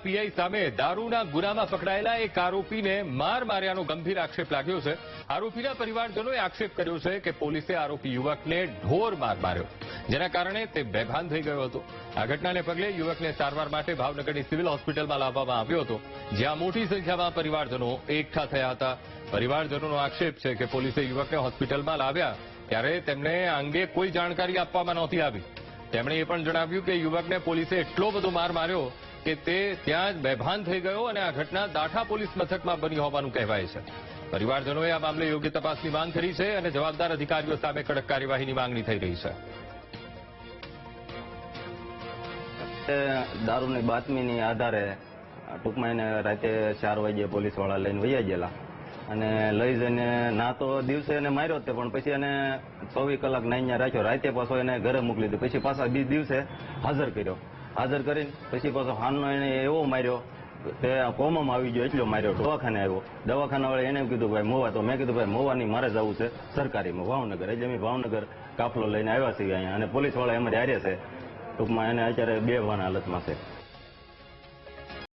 PI સામે દારૂના ગુનામાં પકડાયેલા એક આરોપીને માર માર્યાનો ગંભીર આક્ષેપ લાગ્યો છે। આરોપીના પરિવારજનોએ આક્ષેપ કર્યો છે કે પોલીસે આરોપી યુવકને ઢોર માર માર્યો, જેના કારણે તે બેભાન થઈ ગયો હતો। આ ઘટનાને પગલે યુવકને સારવાર માટે ભાવનગરની સિવિલ હોસ્પિટલમાં લાવવામાં આવ્યો હતો, જ્યાં મોટી સંખ્યામાં પરિવારજનો એકઠા થયા હતા। પરિવારજનોનો આક્ષેપ છે કે પોલીસે યુવકને હોસ્પિટલમાં લાવ્યા ત્યારે તેમને આ અંગે કોઈ જાણકારી આપવામાં નહોતી આવી। તેમણે એ પણ જણાવ્યું કે યુવકને પોલીસે એટલો બધો માર માર્યો કે તે ત્યાં જ બેભાન થઈ ગયો અને આ ઘટના દાઠા પોલીસ મથકમાં બની હોવાનું કહેવાય છે। પરિવારજનોએ આ મામલે યોગ્ય તપાસની માંગ કરી છે અને જવાબદાર અધિકારીઓ સામે કડક કાર્યવાહીની માંગણી થઈ રહી છે। દારૂની બાતમીની આધારે ટૂંકમાં એને રાતે 4 વાગ્યે પોલીસવાળા લઈને વૈયા ગયેલા અને લઈ જઈને ના તો દિવસે એને માર્યો તે પણ પછી એને 24 કલાક નાઈને રાખ્યો, રાતે પાછો એને ઘરે મોકલી દીધો, પછી પાછા દિવસે હાજર કર્યો, હાજર કરીને પછી પાછો હાનનો એને એવો માર્યો કે કોમામાં આવી ગયો, એટલો માર્યો। દવાખાને આવ્યો, દવાખાનાવાળા એને કીધું ભાઈ મોવા, તો મેં કીધું ભાઈ મોવાની મારે જવું છે સરકારીમાં ભાવનગર, એટલે અમે ભાવનગર કાફલો લઈને આવ્યા છીએ અહીંયા અને પોલીસવાળા એમ જ હારે છે। ટૂંકમાં એને અત્યારે બેભાન હાલતમાં છે।